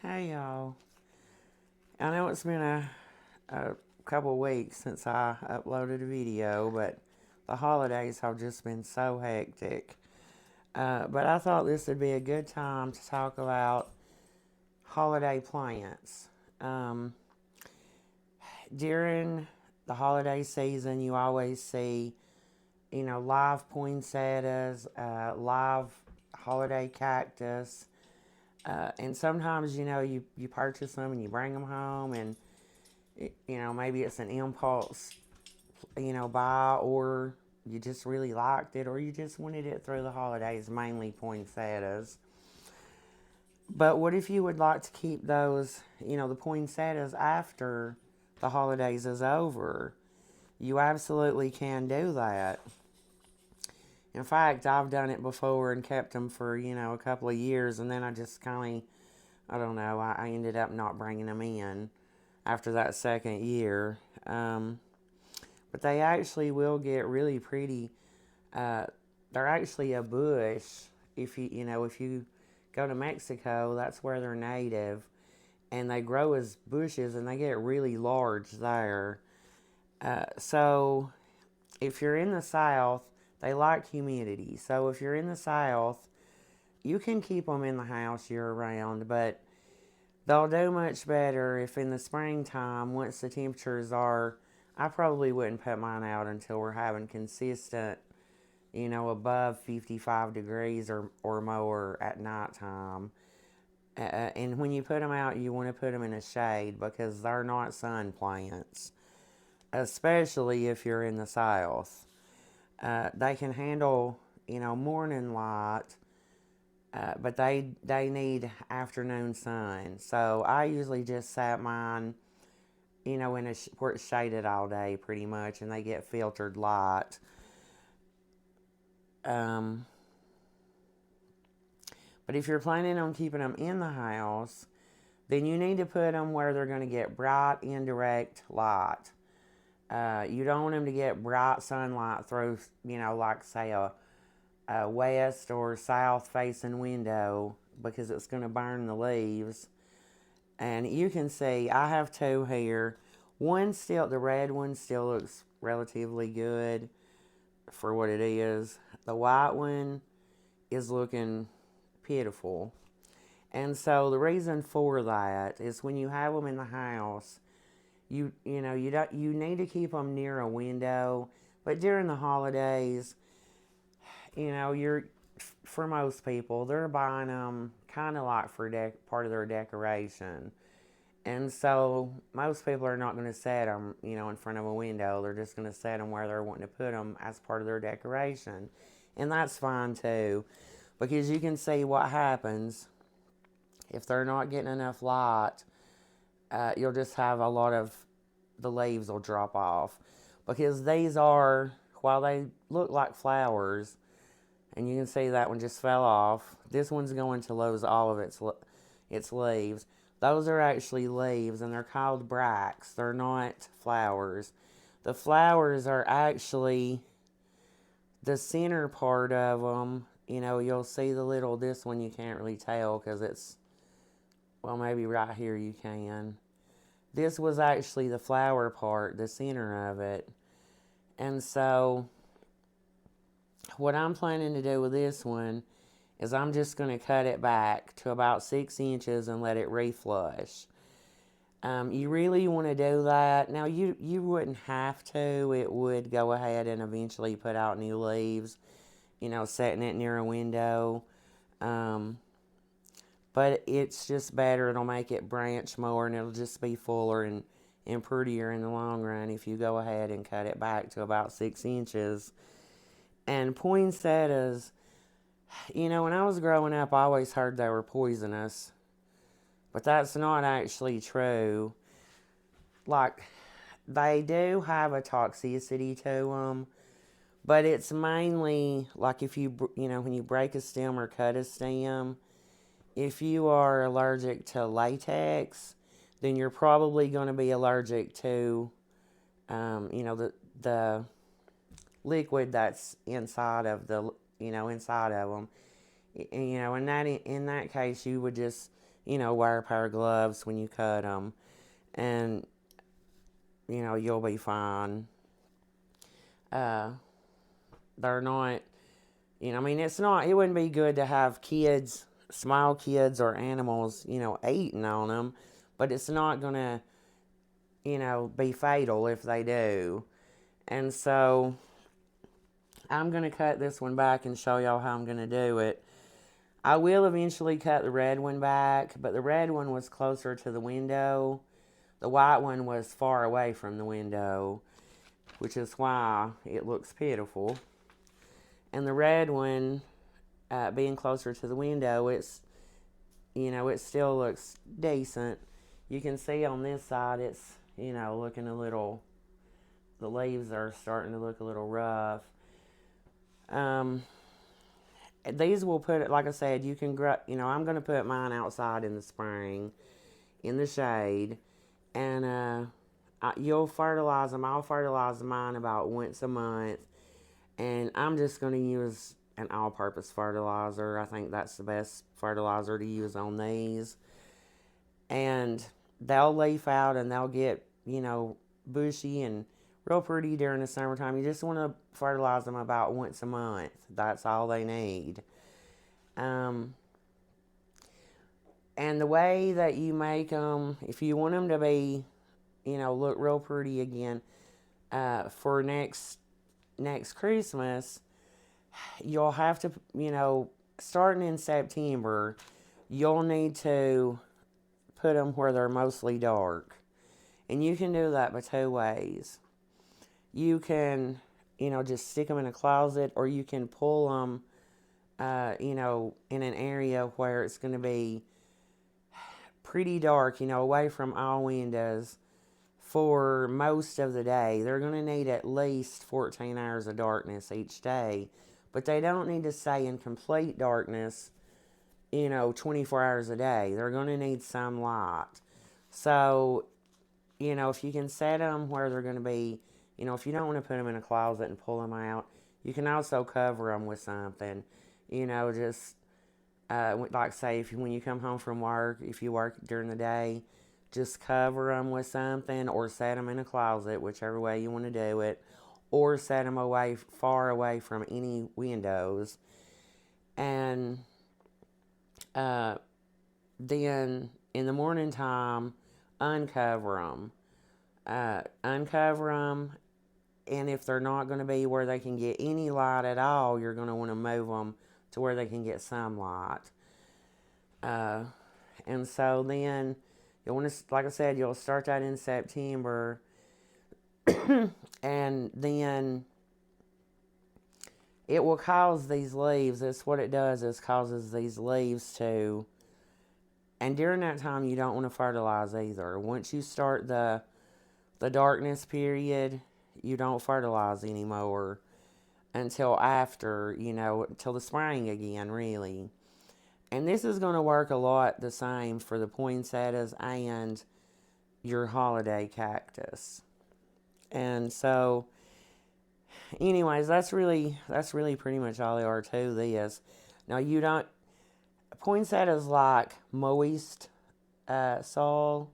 Hey y'all. I know it's been a couple weeks since I uploaded a video, but the holidays have just been so hectic. But I thought this would be a good time to talk about holiday plants. Um, During the holiday season, you always see, live poinsettias, live holiday cactus. And sometimes, you purchase them and you bring them home and maybe it's an impulse, buy, or you just really liked it, or you just wanted it through the holidays, mainly poinsettias. But what if you would like to keep those, the poinsettias after the holidays is over? You absolutely can do that. In fact, I've done it before and kept them for, a couple of years, and then I just kind of, I don't know, I ended up not bringing them in after that second year. But they actually will get really pretty. Uh, they're actually a bush. If you go to Mexico, that's where they're native, and they grow as bushes, and they get really large there. So if you're in the South, they like humidity. So if you're in the South, you can keep them in the house year round, but they'll do much better if in the springtime, once the temperatures are, I probably wouldn't put mine out until we're having consistent, above 55 degrees or more at nighttime. And when you put them out, you want to put them in a shade because they're not sun plants, especially if you're in the South. They can handle, morning light, but they need afternoon sun. So I usually just set mine, where it's shaded all day pretty much, and they get filtered light. Um, but if you're planning on keeping them in the house, then you need to put them where they're going to get bright indirect light. You don't want them to get bright sunlight through, like say a west or south facing window because it's going to burn the leaves. And you can see I have two here. The red one still looks relatively good for what it is. The white one is looking pitiful. And so the reason for that is when you have them in the house, you need to keep them near a window. But during the holidays, you're for most people they're buying them kind of like for part of their decoration. And so most people are not going to set them, in front of a window. They're just going to set them where they're wanting to put them as part of their decoration. And that's fine too, because you can see what happens if they're not getting enough light. You'll just have a lot of the leaves will drop off because these are, while they look like flowers, and you can see that one just fell off. This one's going to lose all of its leaves. Those are actually leaves, and they're called bracts. They're not flowers. The flowers are actually the center part of them. You'll see this one you can't really tell because it's, well, maybe right here you can. This was actually the flower part, the center of it. And so what I'm planning to do with this one is I'm just going to cut it back to about 6 inches and let it reflush. You really want to do that. Now, you wouldn't have to. It would go ahead and eventually put out new leaves, setting it near a window. But it's just better. It'll make it branch more, and it'll just be fuller and prettier in the long run if you go ahead and cut it back to about 6 inches. And poinsettias, when I was growing up, I always heard they were poisonous. But that's not actually true. Like, they do have a toxicity to them. But it's mainly, like if when you break a stem or cut a stem, if you are allergic to latex, then you're probably going to be allergic to, the liquid that's inside of inside of them. In that case, you would just wear a pair of gloves when you cut them. And, you'll be fine. Uh, they're not, it's not, it wouldn't be good to have kids, small kids or animals, eating on them. But it's not going to, be fatal if they do. And so I'm going to cut this one back and show y'all how I'm going to do it. I will eventually cut the red one back, but the red one was closer to the window. The white one was far away from the window, which is why it looks pitiful. And the red one, being closer to the window, it still looks decent. You can see on this side it's, looking a little, the leaves are starting to look a little rough. These will put it, like I said, you can grow, I'm going to put mine outside in the spring, in the shade, and you'll fertilize them. I'll fertilize mine about once a month, and I'm just going to use an all-purpose fertilizer. I think that's the best fertilizer to use on these. And they'll leaf out and they'll get, bushy and real pretty during the summertime. You just want to fertilize them about once a month. That's all they need. And the way that you make them, if you want them to be, look real pretty again, for next Christmas, you'll have to, starting in September, you'll need to put them where they're mostly dark. And you can do that by two ways. You can, just stick them in a closet, or you can pull them, in an area where it's going to be pretty dark, away from all windows for most of the day. They're going to need at least 14 hours of darkness each day, but they don't need to stay in complete darkness, 24 hours a day. They're going to need some light. So, if you can set them where they're going to be, if you don't want to put them in a closet and pull them out, you can also cover them with something, just, like say, when you come home from work, if you work during the day, just cover them with something, or set them in a closet, whichever way you want to do it, or set them far away from any windows. And then in the morning time, uncover them. And if they're not going to be where they can get any light at all, you're going to want to move them to where they can get some light. And so then you'll want to, like I said, you'll start that in September, and then it will cause these leaves. That's what it does, is causes these leaves to, and during that time you don't want to fertilize either. Once you start the darkness period, you don't fertilize anymore until after, till the spring again, really. And this is going to work a lot the same for the poinsettias and your holiday cactus. And so, anyways, that's really pretty much all there are to this. Now, poinsettias like moist soil,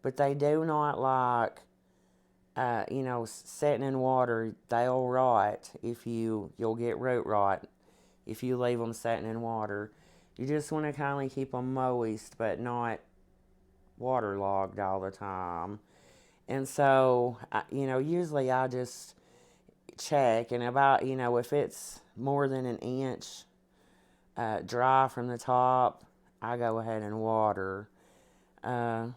but they do not like, setting in water. They'll rot you'll get root rot if you leave them setting in water. You just want to kind of keep them moist, but not waterlogged all the time. And so, usually I just check, and about, if it's more than an inch dry from the top, I go ahead and water. And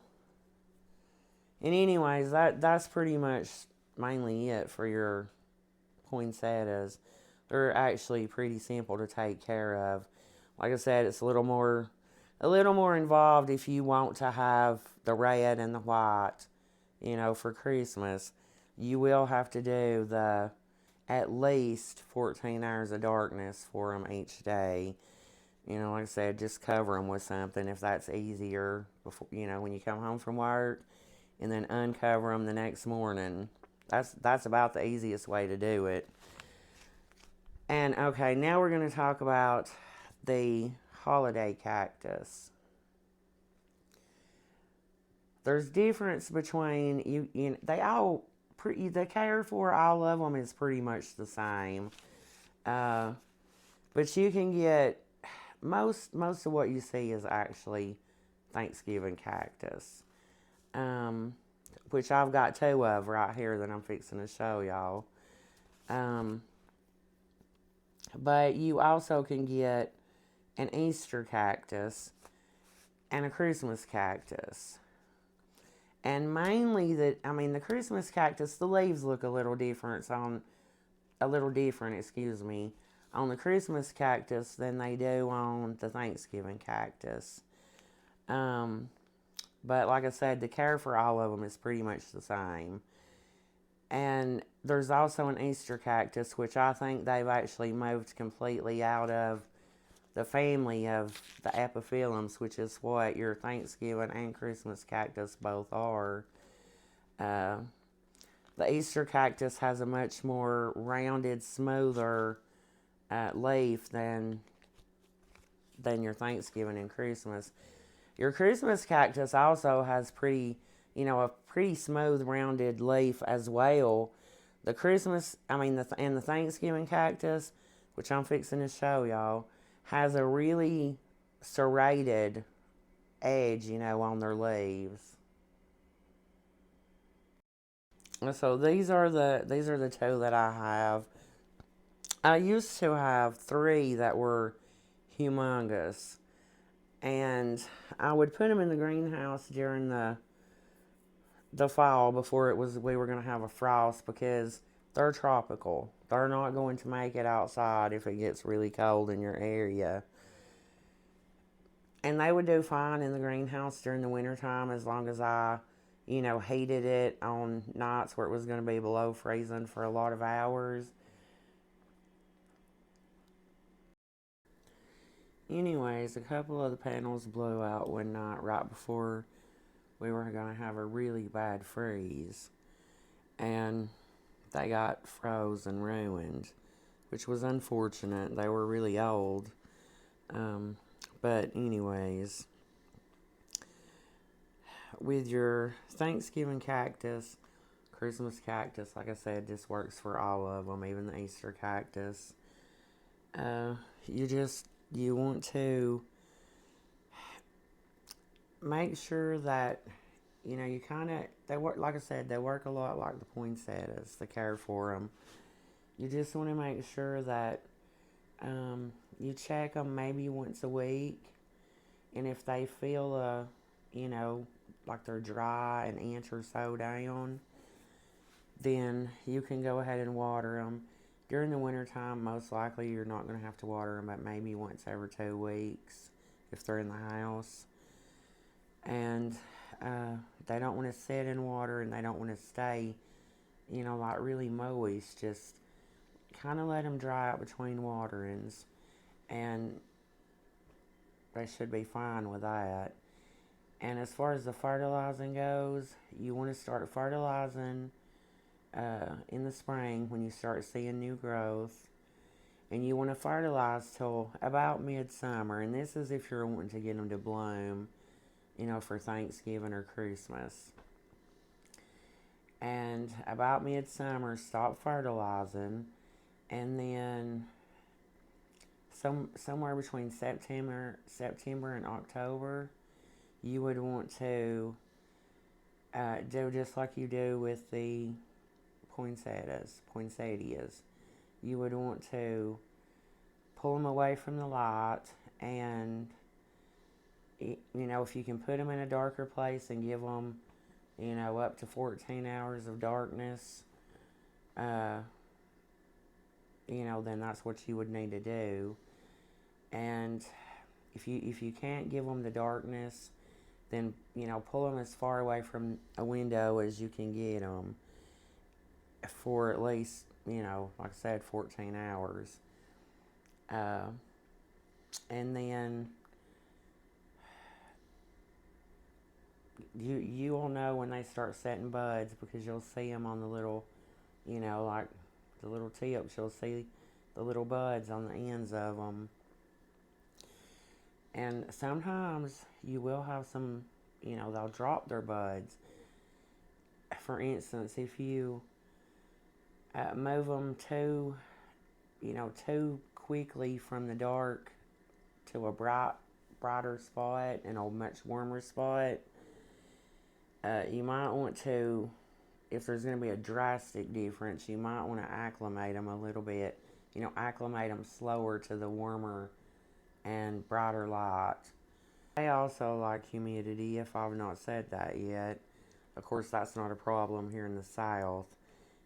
anyways, that's pretty much mainly it for your poinsettias. They're actually pretty simple to take care of. Like I said, it's a little more involved if you want to have the red and the white, for Christmas. You will have to do at least 14 hours of darkness for them each day. Like I said, just cover them with something if that's easier before, when you come home from work, and then uncover them the next morning. That's about the easiest way to do it. And okay, now we're going to talk about the holiday cactus. there's difference between they all the care for all of them is pretty much the same. Uh, but you can get most of what you see is actually Thanksgiving cactus, um, which I've got two of right here that I'm fixing to show y'all. Um, but you also can get an Easter cactus and a Christmas cactus. And mainly the Christmas cactus, the leaves look a little different, excuse me, on the Christmas cactus than they do on the Thanksgiving cactus. Um, but like I said, the care for all of them is pretty much the same. And there's also an Easter cactus, which I think they've actually moved completely out of the family of the epiphyllums, which is what your Thanksgiving and Christmas cactus both are. Uh, the Easter cactus has a much more rounded, smoother leaf than your Thanksgiving and Christmas. Your Christmas cactus also has a pretty smooth, rounded leaf as well. The and the Thanksgiving cactus, which I'm fixing to show y'all, has a really serrated edge, on their leaves. So these are the two that I have. I used to have three that were humongous, and I would put them in the greenhouse during the fall before we were going to have a frost, because they're tropical. They're not going to make it outside if it gets really cold in your area. And they would do fine in the greenhouse during the wintertime as long as I, heated it on nights where it was going to be below freezing for a lot of hours. Anyways, a couple of the panels blew out one night right before we were going to have a really bad freeze. And they got froze and ruined, which was unfortunate. They were really old. But anyways, with your Thanksgiving cactus, Christmas cactus, like I said, this works for all of them, even the Easter cactus. You want to make sure that you they work, like I said, they work a lot like the poinsettias, the care for them. You just want to make sure that you check them maybe once a week, and if they feel like they're dry an inch or so down, then you can go ahead and water them. During the wintertime, most likely you're not going to have to water them, but maybe once every 2 weeks if they're in the house. And they don't want to sit in water, and they don't want to stay, like really moist. Just kind of let them dry out between waterings, and they should be fine with that. And as far as the fertilizing goes, you want to start fertilizing in the spring when you start seeing new growth. And you want to fertilize till about midsummer. And this is if you're wanting to get them to bloom, for Thanksgiving or Christmas. And about midsummer, stop fertilizing. And then somewhere between September and October, you would want to do just like you do with the poinsettias. You would want to pull them away from the light, and if you can put them in a darker place and give them up to 14 hours of darkness, then that's what you would need to do. And if you can't give them the darkness, then pull them as far away from a window as you can get them for at least like I said, 14 hours. And then you will know when they start setting buds, because you'll see them on the little, like the little tips. You'll see the little buds on the ends of them. And sometimes you will have some they'll drop their buds. For instance, if you move them too quickly from the dark to a brighter spot and a much warmer spot, you might want to, if there's going to be a drastic difference, you might want to acclimate them a little bit. Acclimate them slower to the warmer and brighter light. They also like humidity, if I've not said that yet. Of course, that's not a problem here in the South.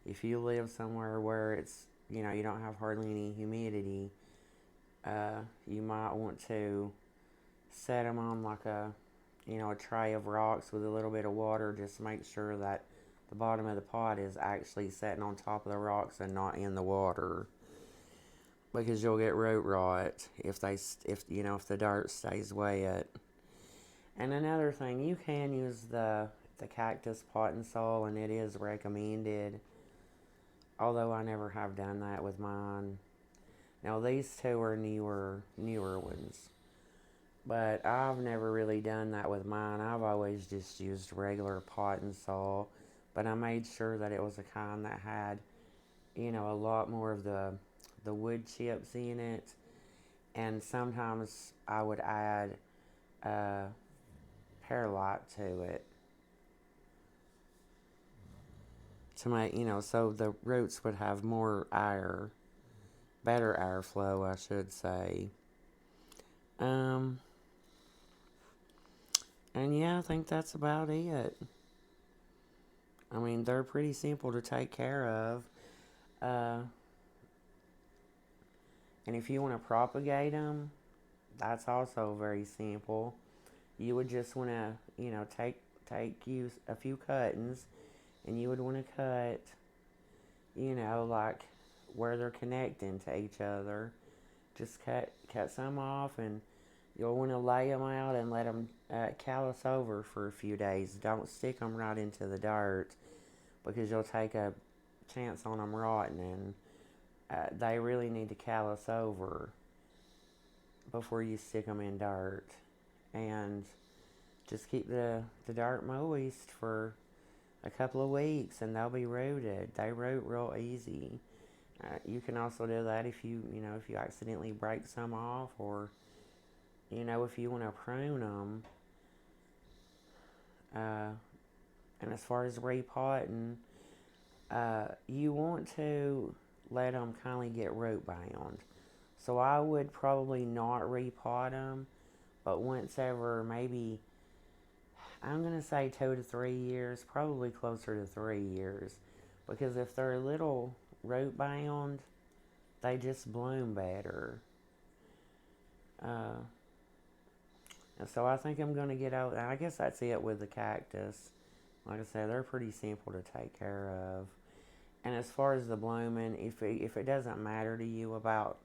If you live somewhere where it's, you don't have hardly any humidity, you might want to set them on like a tray of rocks with a little bit of water. Just make sure that the bottom of the pot is actually sitting on top of the rocks and not in the water, because you'll get root rot if the dirt stays wet. And another thing, you can use the cactus pot and soil, and it is recommended, although I never have done that with mine. Now these two are newer ones, but I've never really done that with mine. I've always just used regular pot and soil, but I made sure that it was a kind that had a lot more of the wood chips in it, and sometimes I would add perlite to it to make, so the roots would have more air, better airflow, I should say. And yeah, I think that's about it. I mean, they're pretty simple to take care of. And if you want to propagate them, that's also very simple. You would just want to, take a few cuttings, and you would want to cut, like where they're connecting to each other. Just cut some off, and you'll want to lay them out and let them callus over for a few days. Don't stick them right into the dirt, because you'll take a chance on them rotting, and they really need to callus over before you stick them in dirt. And just keep the dirt moist for a couple of weeks, and they'll be rooted. They root real easy. You can also do that if you accidentally break some off, or if you want to prune them. And as far as repotting, you want to let them kind of get root bound. So I would probably not repot them, but once ever, maybe, I'm going to say 2 to 3 years, probably closer to 3 years. Because if they're a little root bound, they just bloom better. And so I think I'm going to get out. I guess that's it with the cactus. Like I said, they're pretty simple to take care of. And as far as the blooming, if it doesn't matter to you about,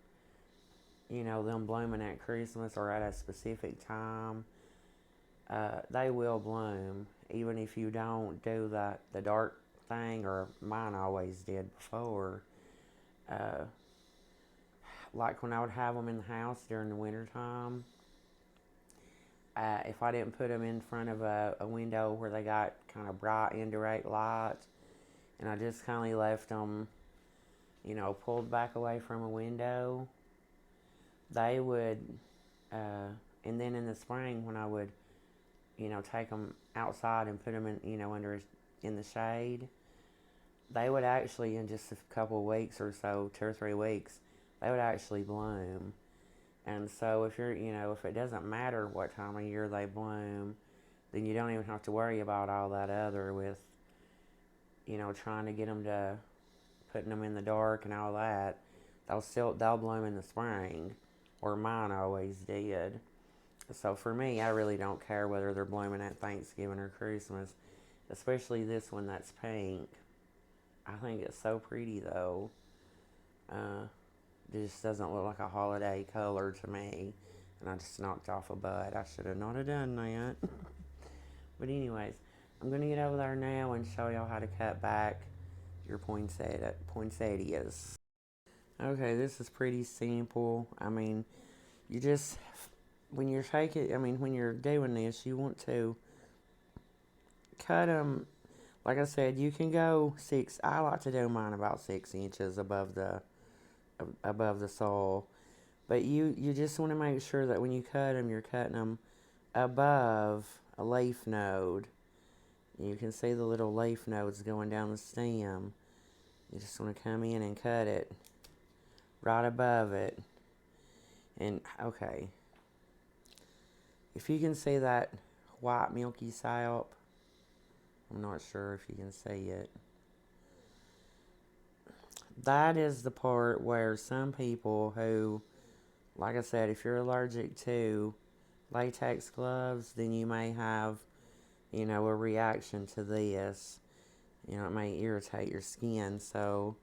them blooming at Christmas or at a specific time, they will bloom, even if you don't do the dark thing, or mine always did before. Like when I would have them in the house during the wintertime, if I didn't put them in front of a window where they got kind of bright indirect light, and I just kind of left them, pulled back away from a window, they would, and then in the spring when I would, take them outside and put them in, in the shade, they would actually, in just a couple of weeks or so, 2 or 3 weeks, they would actually bloom. And so if if it doesn't matter what time of year they bloom, then you don't even have to worry about all that other with, trying to get them to, putting them in the dark and all that. They'll bloom in the spring, or mine always did. So for me, I really don't care whether they're blooming at Thanksgiving or Christmas, especially this one that's pink. I think it's so pretty though. It just doesn't look like a holiday color to me, and I just knocked off a bud. I should have not have done that. But anyways, I'm going to get over there now and show y'all how to cut back your poinsettias. Okay, this is pretty simple. I mean, you just, when you're doing this, you want to cut them. Like I said, you can go six. I like to do mine about 6 inches above the soil. But you just want to make sure that when you cut them, you're cutting them above a leaf node. You can see the little leaf nodes going down the stem. You just want to come in and cut it right above it. And okay, if you can see that white milky sap, I'm not sure if you can see it. That is the part where some people who, like I said, if you're allergic to latex gloves, then you may have, a reaction to this. It may irritate your skin. So,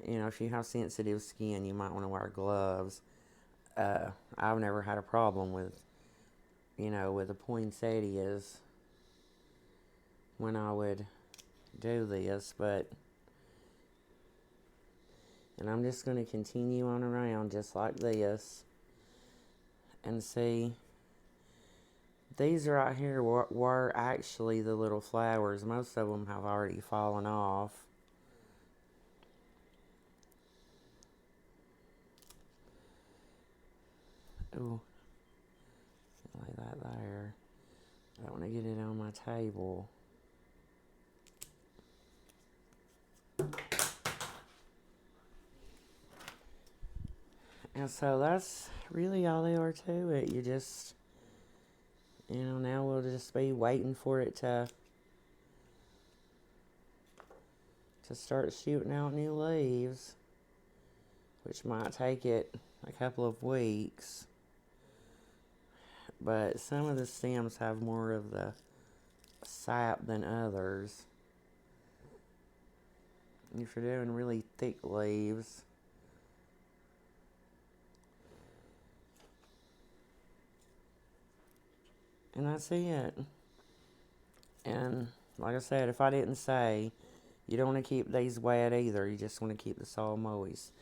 if you have sensitive skin, you might want to wear gloves. I've never had a problem with the poinsettias when I would do this, and I'm just going to continue on around just like this and see. These right here were actually the little flowers. Most of them have already fallen off. Ooh, lay that there. I don't want to get it on my table. And so that's really all there are to it. You just, now we'll just be waiting for it to start shooting out new leaves, which might take it a couple of weeks. But some of the stems have more of the sap than others. If you're doing really thick leaves, and that's it. And like I said, if I didn't say, you don't want to keep these wet either. You just want to keep the soil moist,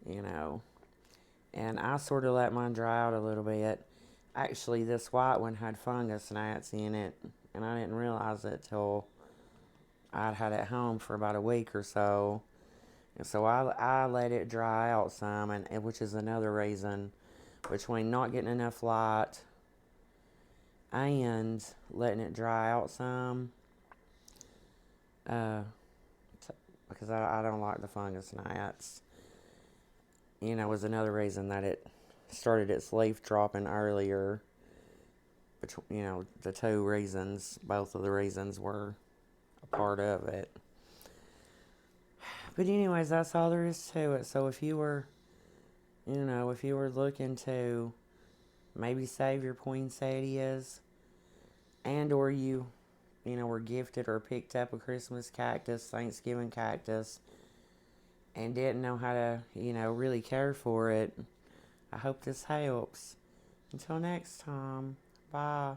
And I sort of let mine dry out a little bit. Actually, this white one had fungus gnats in it, and I didn't realize it till I'd had it home for about a week or so. And so I let it dry out some, and which is another reason between not getting enough light and letting it dry out some, because I don't like the fungus gnats. Was another reason that it started its leaf dropping earlier. The two reasons, both of the reasons were a part of it. But anyways, that's all there is to it. So if you were looking to maybe save your poinsettias, and or you were gifted or picked up a Christmas cactus, Thanksgiving cactus, and didn't know how to, really care for it, I hope this helps. Until next time, bye.